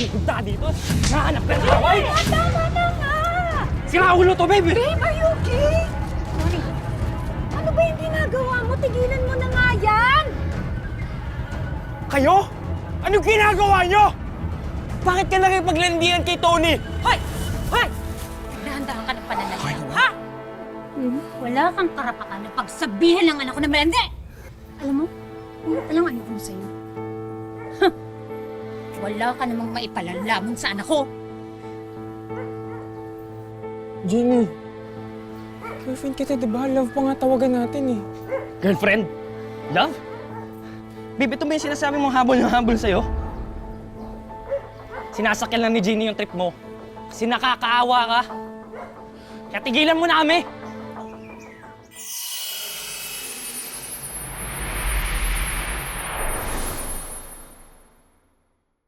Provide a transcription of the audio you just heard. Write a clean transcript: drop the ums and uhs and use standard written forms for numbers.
pupunta dito. Nahanap ka ng away! Tama na nga! Sira ulo to, baby! Babe, are you okay? Sorry. Ano ba yung ginagawa mo? Tigilan mo na nga yan! Kayo? Anong ginagawa nyo? Bakit ka nakipaglandian kay Tony? Hoy! Hoy! Dahan-dahan ka ng pananalita, ha? Wala kang karapatan na pagsabihan ng anak ko na malandi! Alam mo? Alam ano ko sa'yo? Huh. Wala ka namang maipalalamon sa anak ko. Jenny, girlfriend kita, diba? Love pa nga tawagan natin eh. Girlfriend? Love? Babe, ito ba yung sinasabi mong habol na habol sa'yo? Sinasakyan lang ni Jeannie yung trip mo. Kasi nakakaawa ka. Kaya tigilan mo na kami!